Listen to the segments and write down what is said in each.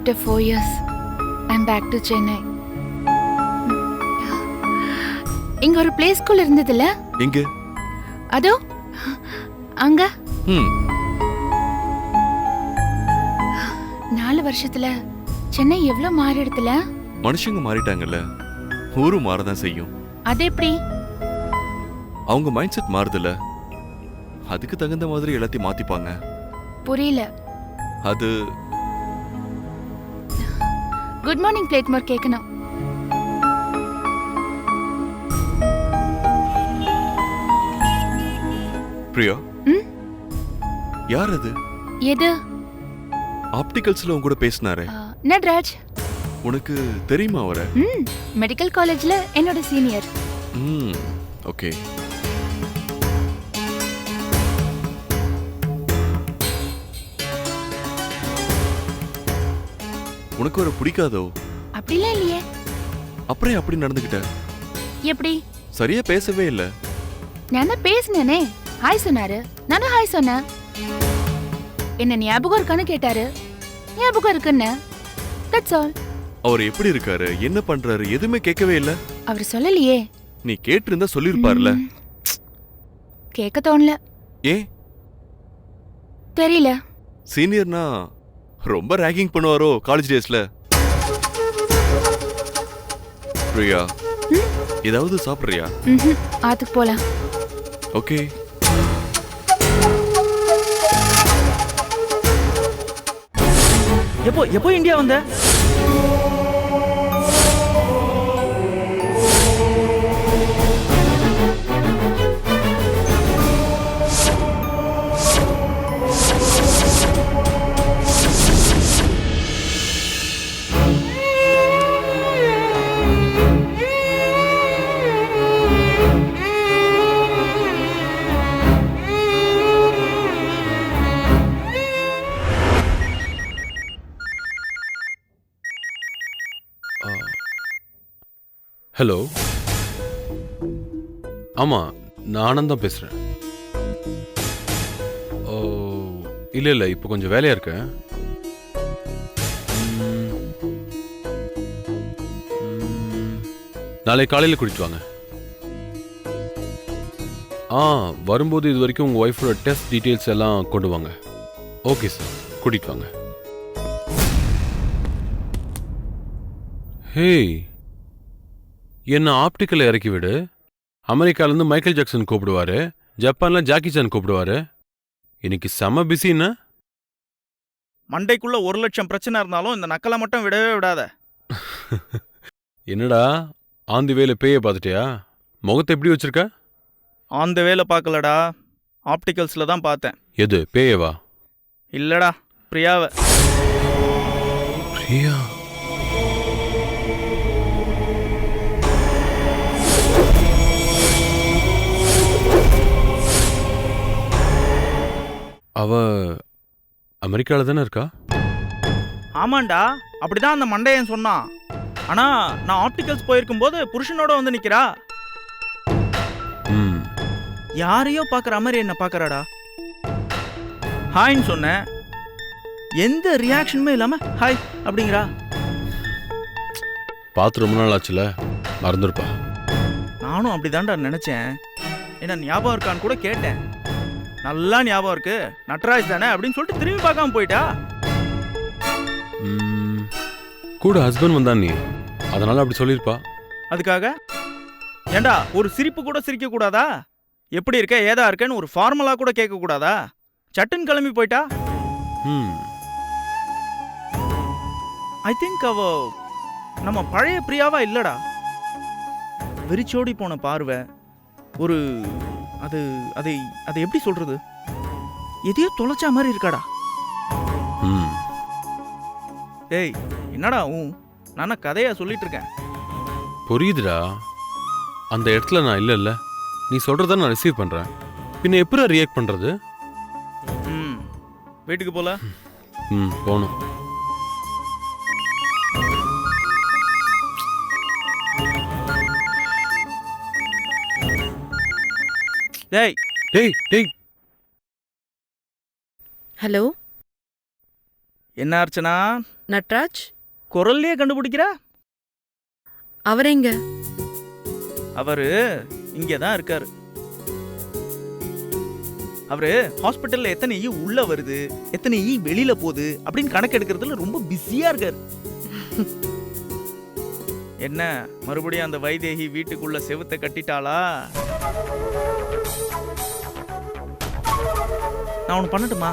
After 4 years, I'm back to Chennai. இங்க ஒரு play school இருந்ததுல? எங்க? அதோ அங்க. 4 வருஷத்துல சென்னை எவ்வளவு மாறிடுதுல? மனுஷங்க மாறிட்டாங்கல்ல, ஊரும் மாறதான் செய்யும். அது எப்படி? அவங்க மைண்ட் செட் மாறுதுல, அதுக்கு தகுந்த மாதிரி எல்லாத்தையும் மாத்திப்பாங்க. புரியல. அது குட் மார்னிங் பிளேட்மோர் கேட்கணும். பிரியா, யார் அது? எது? ஆப்டிகல்ஸ்ல உங்க கூட பேசினாரே, நட்ராஜ். உனக்கு தெரியுமா அவரை? மெடிக்கல் காலேஜ்ல என்னோட சீனியர். ஓகே. உனக்கு ஒரு பிடிக்காதோ? அப்படிலாம் இல்லையே. அப்புறம் அப்படி நடந்துக்கிட்ட? எப்படி? சரியா பேசவே இல்ல. நான் தான் பேசினேனே. ஹாய் சொன்னாரு, நானும் ஹாய் சொன்னேன். என்ன ஞாபகம் இருக்கான்னு கேட்டாரு, ஞாபகம் இருக்குன்னு. That's all. அவர் எப்படி இருக்காரு, என்ன பண்றாரு, எதுவுமே கேட்கவே இல்ல. அவர் சொல்லலையே. நீ கேட்டிருந்தா சொல்லிருப்பார்ல. கேட்க தோணல. ஏன் தெரியல. சீனியர்னா ரொம்ப ராகிங் பண்ணுவாரோ காலேஜ் டேஸ்ல? பிரியா, ஏதாவது சாப்பிடுறியா? ஆத்துக்கு போலாம். ஓகே. எப்போ இந்தியா வந்த? ஹலோ, ஆமாம், நான் ஆனந்த் தான் பேசுகிறேன். ஓ இல்லை இப்போ கொஞ்சம் வேலையாக இருக்கேன். நாளை காலையில் கூட்டிட்டு வாங்க. வரும்போது இது வரைக்கும் உங்கள் ஒய்ஃபோட டெஸ்ட் டீட்டெயில்ஸ் எல்லாம் கொண்டு வாங்க. ஓகே சார், கூட்டிகிட்டு வாங்க. ஹேய், என்ன ஆப்டிக்கல் இறக்கி விடு. அமெரிக்காலேருந்து மைக்கேல் ஜாக்சன் கூப்பிடுவாரு, ஜப்பானில் ஜாக்கி சான் கூப்பிடுவாரு. இன்னைக்கு செம பிஸின்னா? மண்டைக்குள்ள 1,00,000 பிரச்சனை இருந்தாலும் இந்த நக்கலை மட்டும் விடவே விடாத. என்னடா ஆந்தி வேலை பேய பார்த்துட்டியா? முகத்தை எப்படி வச்சிருக்க? ஆந்த வேலை பார்க்கலடா, ஆப்டிகல்ஸில் தான் பார்த்தேன். எது பேயவா? இல்லடா, பிரியாவை. பிரியா? அவ அமெரிக்காவில் தானே இருக்கா? ஆமாண்டா, அப்படிதான் அந்த மண்டையன் சொன்னான். ஆனா நான் ஆப்டிகல்ஸ் போயிருக்கும் போது புருஷனோட வந்து நிக்கிறா. யாரையோ பாக்குற மாதிரி என்ன பாக்குறாடா. ஹாய்ன்னு சொன்னேன், எந்த ரியாக்ஷனுமே இல்லாம ஹாய் அப்படிங்கிறா. பார்த்து ரொம்ப நாள் ஆச்சுல, மறந்துருப்பா. நானும் அப்படிதான்டா நினைச்சேன். என்ன ஞாபகம் இருக்கான்னு கூட கேட்டேன். நல்லா ஞாபகம் இருக்கு, நட்ராஜ் தானே அப்படின்னு சொல்லிட்டு திரும்பி பார்க்காம போயிட்டா. கூட ஹஸ்பண்ட் வந்தான் நீ, அதனால அப்படி சொல்லியிருப்பா. அதுக்காக ஏண்டா ஒரு சிரிப்பு கூட சிரிக்க கூடாதா? எப்படி இருக்க ஏதா இருக்கேன்னு ஒரு ஃபார்மலா கூட கேட்க கூடாதா? சட்டுன்னு கிளம்பி போயிட்டா. ஐ திங்க் அவ நம்ம பழைய பிரியாவா இல்லடா. வெறிச்சோடி போன பார்வை, ஒரு அது அதை அதை எப்படி சொல்றது, எதையோ தொலைச்சா மாதிரி இருக்காடா. ஏய் என்னடா நானா கதையா சொல்லிட்டு இருக்கேன். புரியுதுடா, அந்த இடத்துல நான் இல்லைல்ல, நீ சொல்றத நான் ரிசீவ் பண்றேன். பின்ன எப்படி ரியாக்ட் பண்றது? வீட்டுக்கு போல. போகணும். டேய் டேய் டேய். ஹலோ, என்ன அர்ச்சனா, நட்ராஜ் குரல்லையே கண்டுபிடிக்கிறா? அவரெங்க? அவரு இங்கே தான் இருக்காரு. அவரு ஹாஸ்பிட்டல்ல எத்தனை ஈ உள்ள வருது, எத்தனை ஈ வெளியில போகுது அப்படின்னு கணக்கு எடுக்கிறதுல ரொம்ப பிஸியா இருக்காரு. என்ன மறுபடியும் அந்த வைதேகி வீட்டுக்குள்ள செவுத்த கட்டிட்டாளா? நான் ஒன்று பண்ணட்டுமா?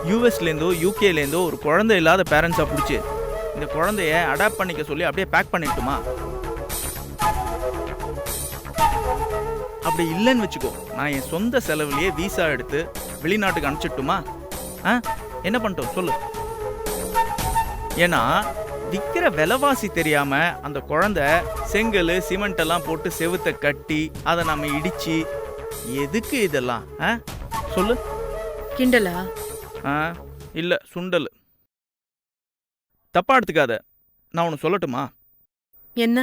யூஎஸ்லேருந்தோ யூகேலேருந்தோ ஒரு குழந்தை இல்லாத பேரண்ட்ஸாக பிடிச்சி இந்த குழந்தைய அடாப்ட் பண்ணிக்க சொல்லி அப்படியே பேக் பண்ணிட்டுமா? அப்படி இல்லைன்னு வச்சுக்கோ, நான் என் சொந்த செலவுலையே வீசா எடுத்து வெளிநாட்டுக்கு அனுப்பிச்சிட்டுமா? என்ன பண்ணிட்டோம் சொல்லு. ஏன்னா விற்கிற விலைவாசி தெரியாம அந்த குழந்தை செங்கல் சிமெண்ட் எல்லாம் போட்டு செவுத்த கட்டி அதை நம்ம இடிச்சு எதுக்கு இதெல்லாம் சொல்லு. கிண்டலா? இல்ல சுண்டல். தப்பா எடுத்துக்காத. நான் ஒன்று சொல்லட்டுமா? என்ன?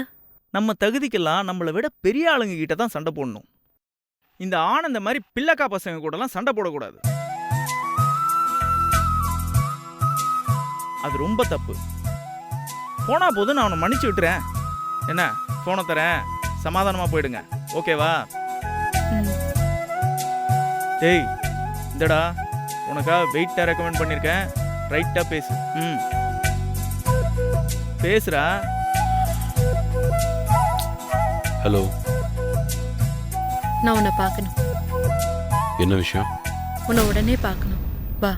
நம்ம தகுதிக்கெல்லாம் நம்மளை விட பெரிய ஆளுங்க கிட்ட தான் சண்டை போடணும். இந்த ஆனந்த மாதிரி பிள்ளைக்கா பசங்க கூடலாம் சண்டை போடக்கூடாது. அது ரொம்ப தப்பு. போனா போது நான் அவனை மன்னிச்சு விட்டுறேன். என்ன போனை தரேன், சமாதானமா போயிடுங்க. ஓகேவா? டேய் இந்தடா உனக்கா வெயிட்டா ரெக்கமெண்ட் பண்ணிருக்கேன். ரைட்டா பேசு. பேசுறா. ஹலோ, நான் உன்னை பார்க்கணும். என்ன விஷயம்? உன்னை உடனே பார்க்கணும். வா.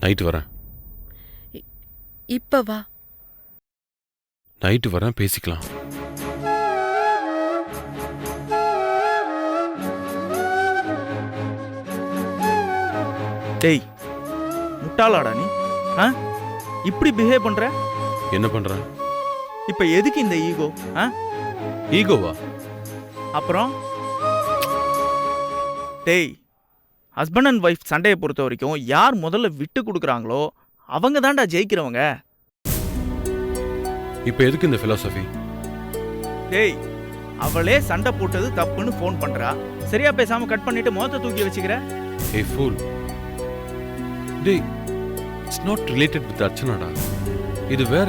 நைட்டு வரேன். இப்ப வா. நைட்டு வரேன், பேசிக்கலாம். டேய் முட்டாளாடா நீ? இப்படி பிஹேவ் பண்ற? என்ன பண்றேன்? இப்ப எதுக்கு இந்த ஈகோ? ஈகோவா? அப்புறம் டேய், ஹஸ்பண்ட் அண்ட் ஒய்ஃப் சண்டையை பொறுத்த வரைக்கும் யார் முதல்ல விட்டு கொடுக்குறாங்களோ அவங்க தான்டா ஜெயிக்கிறவங்க. இப்ப எதுக்கு இந்த பிலாசபி? டேய் அவளே சண்டை போட்டது தப்புன்னு ஃபோன் பண்றா, சரியா பேசாம கட் பண்ணிட்டு முகத்தை தூக்கி வச்சுக்கிற. ஏய் ஃபூல். டேய், இட்ஸ் நாட் ரிலேட்டட் வித் அர்ச்சனாடா, இது வேற.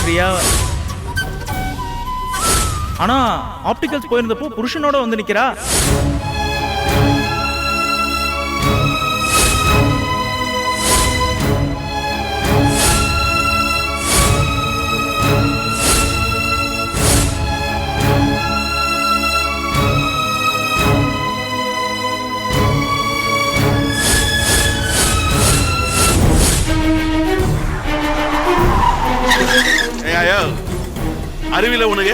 பிரியா ஆனா ஆப்டிகல்ஸ் போயிருந்தப்போ புருஷனோட வந்து நிக்கிறா. அறிவில உனக்கு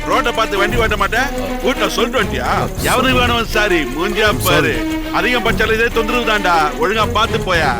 ரோட்டை பார்த்து வண்டி ஓட்ட மாட்டேன். வீட்டுல சொல்லிட்டு வண்டியா? எவனுக்கு வேணும் சாரி மூஞ்சியா பாரு. அதிகம் பட்சால இதே தொந்தரவு தான்டா. ஒழுங்கா பார்த்து போயா.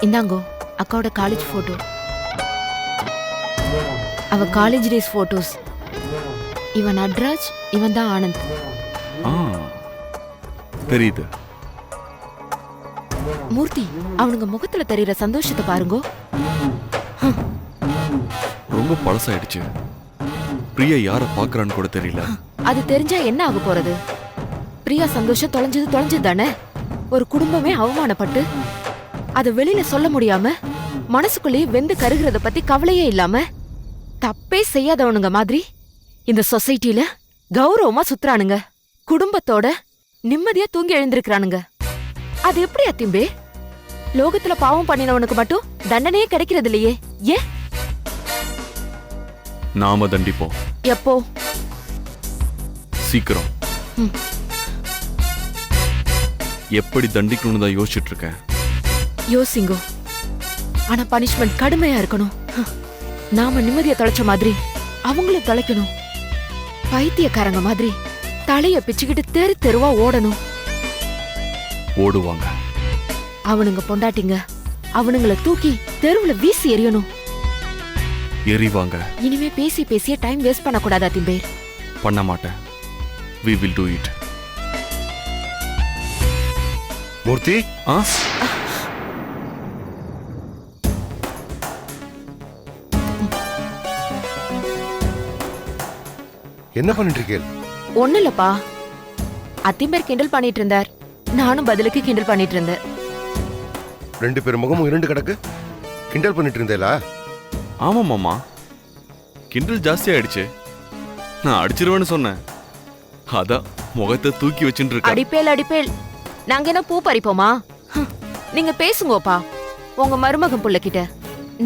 இந்தாங்கோ அக்காவோட காலேஜ் போட்டோ. அவ காலேஜ் டேஸ் போட்டோஸ். இவன் நட்ராஜ், இவன் தான் ஆனந்த். தெரியுது. மூர்த்தி, அவனுங்க முகத்துல தெரியற சந்தோஷத்தை பாருங்கோ. ரொம்ப பழசாயிடுச்சு. பிரியா யார பாக்குறான்னு கூட தெரியல. அது தெரிஞ்சா என்ன ஆக போறது? பிரியா சந்தோஷம் தொலைஞ்சது தானே. ஒரு குடும்பமே அவமானப்பட்டு அத வெளியில சொல்ல முடியாம மனசுக்குள்ளேயே வெந்து கருகிறத பத்தி கவலையே இல்லாம தப்பே செய்யாதவனுங்க மாதிரி இந்த சொசைட்டில கௌரவமா சுத்துறானுங்க. குடும்பத்தோட நிம்மதியா தூங்கி எழுந்திருக்கிறானுங்க. அது எப்படி அத்திம்பே? லோகத்துல பாவம் பண்ணினவனுக்கு மட்டும் தண்டனையே கிடைக்கிறது இல்லையே, ஏன்? நாம தண்டிப்போம். எப்போ? சீக்கிரம். எப்படி தண்டிக்கணும்னு தான் யோசிச்சுட்டு இருக்கேன். யோசிங்கோ, ஆனா பனிஷ்மெண்ட் கடுமையா இருக்கணும். நாம நிம்மதியை தொலைச்ச மாதிரி அவங்களும் தொலைக்கணும். பைத்தியக்காரங்க மாதிரி தலைய பிச்சுக்கிட்டு தெரு தெருவா ஓடணும். ஓடுவாங்க. அவனுங்க பொண்டாட்டிங்க அவனுங்கள தூக்கி தெருவுல வீசி எறியணும். எறிவாங்க. இனிமே பேசி பேசியே டைம் வேஸ்ட் பண்ணக்கூடாதா திம்பேர்? பண்ண மாட்டேன். We will do it. மூர்த்தி, ஆ? என்ன பண்ணிட்டு இருக்கீங்க? ஒண்ணு இல்லப்பா, அத்திம்பேர் கிண்டல் பண்ணிட்டு இருந்தார், நானும் பதிலுக்கு கிண்டல் பண்ணிட்டு இருந்தேன். ரெண்டு பேர் முகமும் இரண்டு கிடக்கு. கிண்டல் பண்ணிட்டு இருந்தேலா? ஆமா மாமா, கிண்டல் ஜாஸ்தி ஆயிடுச்சு. நான் அடிச்சிருவேன்னு சொன்னேன். அதான் முகத்தை தூக்கி வச்சுட்டு இருக்க. அடிப்பேல் அடிப்பேல், நாங்க என்ன பூ பறிப்போமா? நீங்க பேசுங்கோப்பா உங்க மருமகன் புள்ள கிட்ட.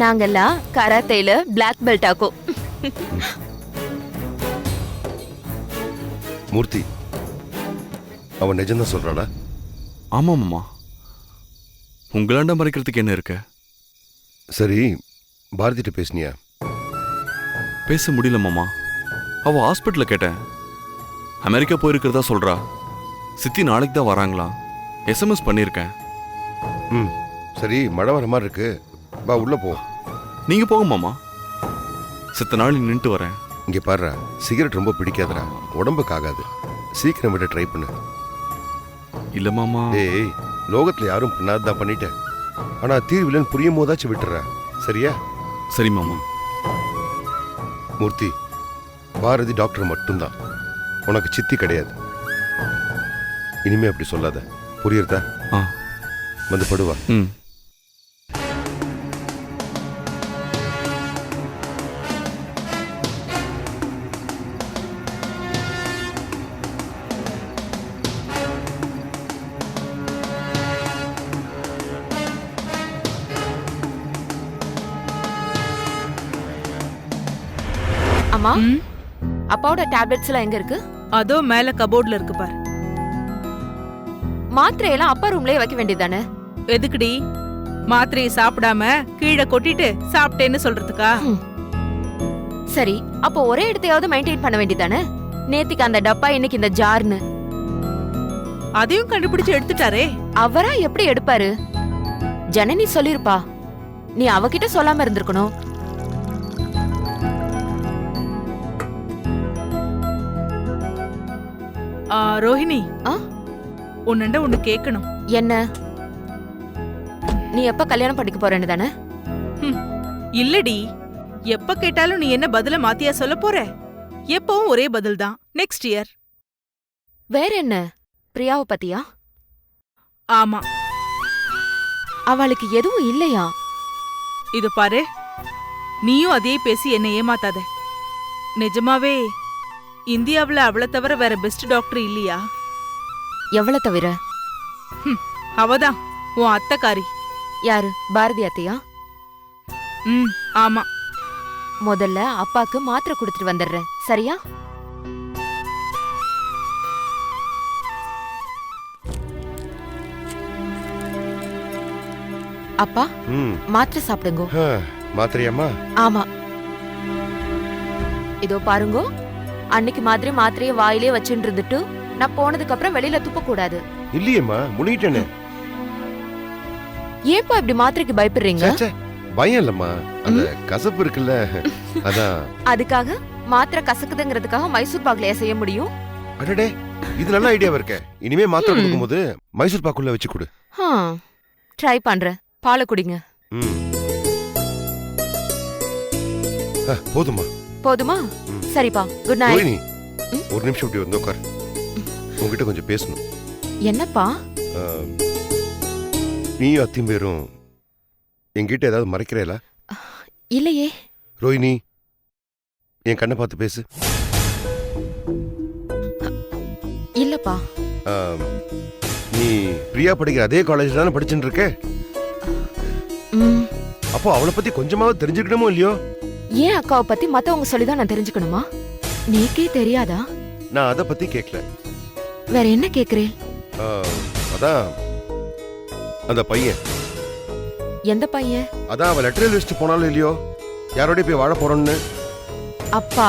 நாங்கெல்லாம் கராத்தேல பிளாக் பெல்ட் ஆக்கோ. மூர்த்தி, அவன் நிஜம்தான் சொல்றாளா? ஆமா மாமா, உங்களாண்ட மறைக்கிறதுக்கு என்ன இருக்கு? சரி, பாரதிட்ட பேசுனியா? பேச முடியல மாமா. அவ ஹாஸ்பிட்டல்ல கேட்டேன். அமெரிக்கா போயிருக்கிறதா சொல்றா. சித்தி நாளைக்கு தான் வராங்களாம். SMS பண்ணியிருக்கேன். ம், சரி, மழை வர மாதிரி இருக்கு, வா உள்ள போ. நீங்க போங்க மாமா, சித்த நாள் நின்றுட்டு வரேன். இங்க பாருடா, சிகரெட் ரொம்ப பிடிக்காதடா, உடம்புக்கு ஆகாது. சீக்கிரம் விட ட்ரை பண்ணு. இல்ல மாமா. ஏய், லோகத்துல யாரும் பண்ணாதான் பண்ணிட்டேன். ஆனா தீர்விலன்னு புரியும் போதாச்சும் விட்டுற, சரியா? சரி மாமா. மூர்த்தி, பாரதி டாக்டர் மட்டும்தான், உனக்கு சித்தி கிடையாது. இனிமே அப்படி சொல்லாத, புரியுறதா? ஆ. வந்து படுவா. ம். அம்மா, அப்பாவோட டேப்லெட்ஸ் எல்லாம் எங்க இருக்கு? அதோ மேல கபோர்ட்ல இருக்கு பாரு. மாத்திரையெல்லாம் அப்பா ரூம்லயே வைக்க வேண்டியதானே? எதுக்குடி? மாத்திரையை சாப்பிடாம கீழே கொட்டிட்டு சாப்பிட்டேன்னு சொல்றதுக்கா? சரி, அப்போ ஒரே இடத்தையாவது மெயின்டைன் பண்ண வேண்டியதானே? நேத்திக்கு அந்த டப்பா, இன்னைக்கு இந்த ஜார்னு. அதையும் கண்டுபிடிச்சு எடுத்துட்டாரே. அவரா எப்படி எடுப்பாரு? ஜனனி சொல்லிருப்பா, நீ அவகிட்ட சொல்லாம இருந்திருக்கணும். ரோஹிணி, ஆ? உன்னண்ட ஒண்ணு கேட்கணும். என்ன? நீ எப்ப கல்யாணம் பண்ணிக்க போறேன்னு தானே? இல்லடி, எப்ப கேட்டாலும் நீ என்ன பதில மாத்தியா சொல்ல போற? எப்பவும் ஒரே பதில் தான், நெக்ஸ்ட் இயர். வேற என்ன? பிரியாவை பத்தியா? ஆமா. அவளுக்கு எதுவும் இல்லையா? இது பாரு, நீயும் அதே பேசி என்னை ஏமாத்தாத. நிஜமாவே இந்தியாவுல அவளை தவிர வேற பெஸ்ட் டாக்டர் இல்லையா? எவ்வளவு தவிர? அவதான் உன் அத்தைக்காரி. யாரு? பாரதி அத்தையா? ஆமா. முதல்ல அப்பாக்கு மாத்திரை கொடுத்துட்டு வந்துடுறேன், சரியா? அப்பா, மாத்திரை சாப்பிடுங்க. மாத்திரையாமா? ஆமா. இதோ பாருங்க, அன்னைக்கு மாதிரி மாத்திரைய வாயிலே வச்சுட்டு இருந்துட்டு நான் போனதுக்கு அப்புறம் வெளியில துப்ப கூடாது. இல்லையேம்மா, முனிட்டேனே. ஏன்பா இப்படி மாத்திரைக்கு பயப்படுறீங்க? பயம் இல்லம்மா, அந்த கசப்பு இருக்குல்ல, அதான். அதுக்காக மாத்திரை கசக்குதுங்கிறதுக்காக மைசூர் பாக்குலையா செய்ய முடியும்? அடடே, இது நல்ல ஐடியாவா இருக்க. இனிமே மாத்திரை கொடுக்கும்போது மைசூர் பாக்குள்ள வச்சு கொடு. ட்ரை பண்றேன். பாலை குடிங்க. போதுமா? போதுமா? சரிப்பா, குட் நைட். ரோஹிணி, ஒரு நிமிஷம் இப்படி வந்து உட்கார், உங்ககிட்ட கொஞ்சம் பேசணும். என்னப்பா? நீயும் அத்திம்பேரும் என்கிட்ட ஏதாவது மறைக்கிறேல? இல்லையே. ரோஹிணி, என் கண்ணை பார்த்து பேசு. இல்லப்பா. நீ பிரியா படிக்கிற அதே காலேஜ் தானே படிச்சுட்டு இருக்க? ம், அப்போ அவளை பத்தி கொஞ்சமாவது தெரிஞ்சுக்கணுமோ இல்லையோ? ஏன் அக்காவை பத்தி மத்தவங்க சொல்லிதான் நான் தெரிஞ்சுக்கணுமா? நீக்கே தெரியாதா? நான் அதை பத்தி கேட்கல. வேற என்ன கேக்குறேன்? அதான் அந்த பையன். எந்த பையன்? அதான் அவ லெட்டர் லிஸ்ட் போனாலும் இல்லையோ, யாரோடய போய் வாழ போறோம்னு. அப்பா,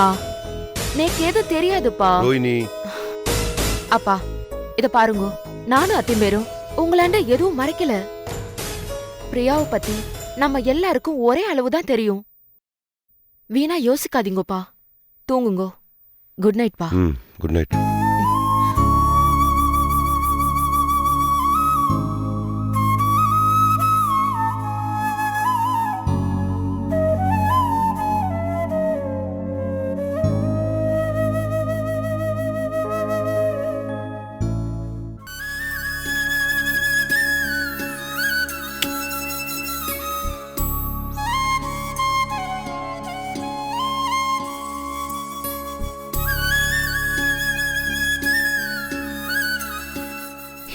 நேக்கு எதுவும் தெரியாதுப்பா. ரோஹிணி. அப்பா, இத பாருங்க, நானும் அத்திம்பேரும் உங்களாண்ட எதுவும் மறைக்கல. பிரியாவை பத்தி நம்ம எல்லாருக்கும் ஒரே அளவுதான் தெரியும். வீணா யோசிக்காதீங்கப்பா. தூங்குங்கோ. குட் நைட் பா. Good night.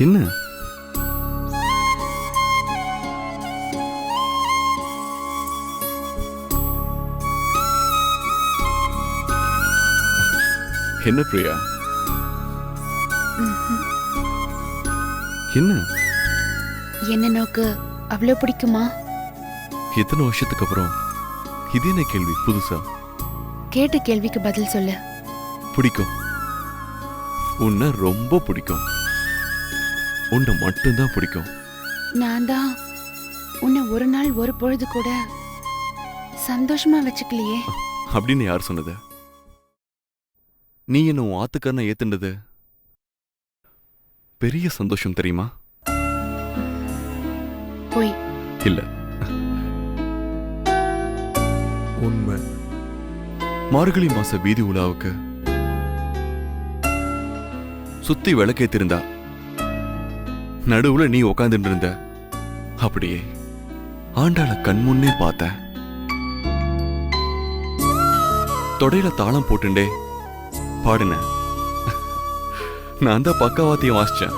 என்ன? என்ன பிரியா? என்ன? என்ன நோக்கு அவ்வளவு பிடிக்குமா? எத்தனை வருஷத்துக்கு அப்புறம் இது என்ன கேள்வி புதுசா? கேட்ட கேள்விக்கு பதில் சொல்லு. பிடிக்கும். உன்னை ரொம்ப பிடிக்கும். உன்னை மட்டும்தான் பிடிக்கும். நான் தான் உன்னை ஒரு நாள் ஒரு பொழுது கூட சந்தோஷமா வச்சுக்கலையே. அப்படின்னு யார் சொன்னது? நீ என்ன உன் ஆத்துக்காரனை ஏத்துண்டது பெரிய சந்தோஷம் தெரியுமா? போய் இல்ல, உண்மை. மார்கழி மாச வீதி உலாவுக்கு சுத்தி விளக்கேத்திருந்தா நடுவுல நீ உக்காந்துட்டு இருந்த. அப்படியே ஆண்டாள கண்முன்னே பார்த்த. தொடையில தாளம் போட்டுண்டே பாடுன. நான் தான் பக்க வாத்தியம் வாசிச்சேன்.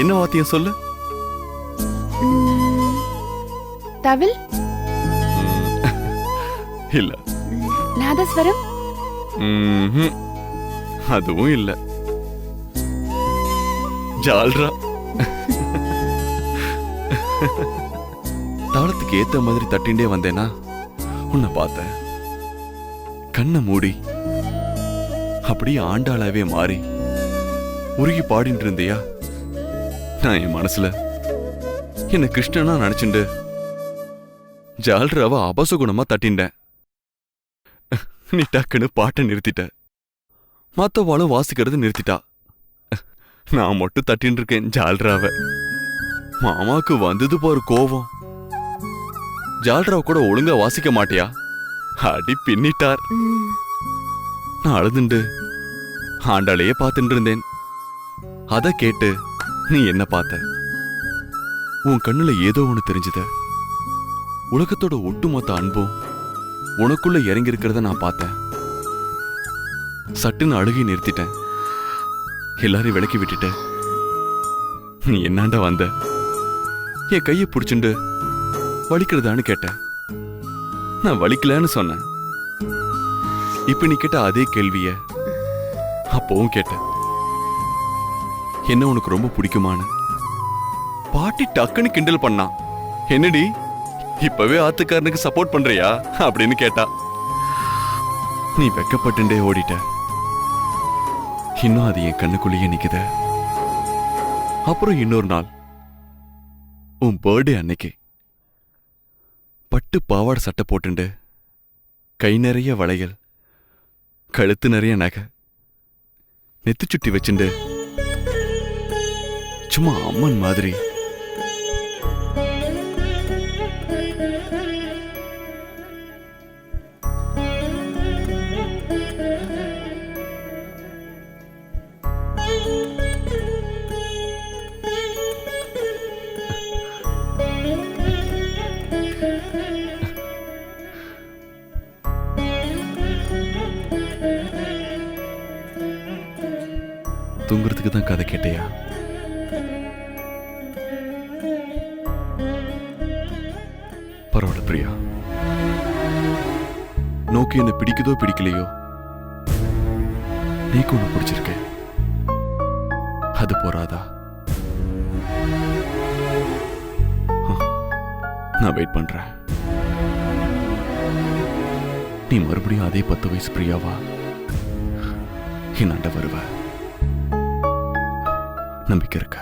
என்ன வாத்தியம் சொல்லு? தவில் இல்ல. நாதஸ்வரம் அதுவும் இல்ல. ஜால்ரா. தாளத்துக்கு ஏத்த மாதிரி தட்டிண்டே வந்தேனா உன்னை பார்த்தேன். கண்ணை மூடி அப்படியே ஆண்டாளாவே மாறி உருகி பாடிட்டு இருந்தியா. நான் என் மனசுல என்ன கிருஷ்ணனா நினைச்சுண்டு ஜால்ராவ அபசகுணமா தட்டிண்டேன். நீ டக்குன்னு பாட்டை நிறுத்திட்ட. மத்தவாளும் வாசிக்கிறது நிறுத்திட்டா. நான் மட்டும் தட்டின்னு இருக்கேன் ஜால்ராவ. மாமாக்கு வந்தது பாரு கோவம். ஜால்ராவ கூட ஒழுங்கா வாசிக்க மாட்டியா? அடி பின்னிட்டார். நான் அழுதுண்டு ஆண்டாளையே பார்த்துட்டு இருந்தேன். அத கேட்டு நீ என்ன பார்த்த? உன் கண்ணுல ஏதோ ஒண்ணு தெரிஞ்சத. உலகத்தோட ஒட்டுமொத்த அன்பும் உனக்குள்ள இறங்கி இருக்கிறத நான் பார்த்தேன். சட்டுன்னு அழுகி நிறுத்திட்டேன். எல்லாரையும் விலக்கி விட்டுட்ட. நீ என்னாண்டா வந்த? என் கையை பிடிச்சுண்டு வலிக்கிறதான்னு கேட்டேன். நான் வலிக்கலன்னு சொன்னேன். இப்ப நீ கேட்ட அதே கேள்விய அப்பவும் கேட்டேன். என்ன உனக்கு ரொம்ப பிடிக்குமான்னு. பாட்டி டக்குன்னு கிண்டல் பண்ணா. என்னடி இப்பவே ஆத்துக்காரனுக்கு சப்போர்ட் பண்றியா அப்படின்னு கேட்டா. நீ வெக்கப்பட்டுண்டே ஓடிட்ட. இன்னும் அது என் கண்ணுக்குள்ளேயே நிக்குத. அப்புறம் இன்னொரு நாள் உன் பர்த்டே அன்னைக்கு பட்டு பாவாடை சட்டை போட்டுண்டு கை நிறைய வளையல், கழுத்து நிறைய நகை, நெத்து சுட்டி வச்சுண்டு சும்மா அம்மன் மாதிரி தூங்குறதுக்கு தான் கதை கேட்டையா? பரவாயில்ல பிரியா. நோக்கி என்ன பிடிக்குதோ பிடிக்கலையோ, நீக்கு ஒண்ணு பிடிச்சிருக்க, அது போறாதா? நான் வெயிட் பண்றேன். நீ மறுபடியும் அதே 10 வயசு பிரியாவா என்னாண்ட வருவ. நம்பிக்கை இருக்க?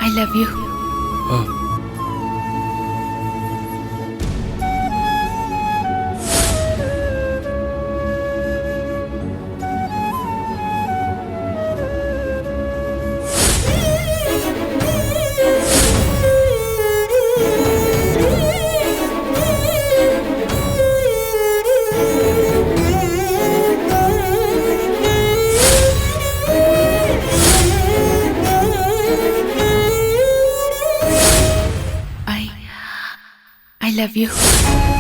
I love you. I love you.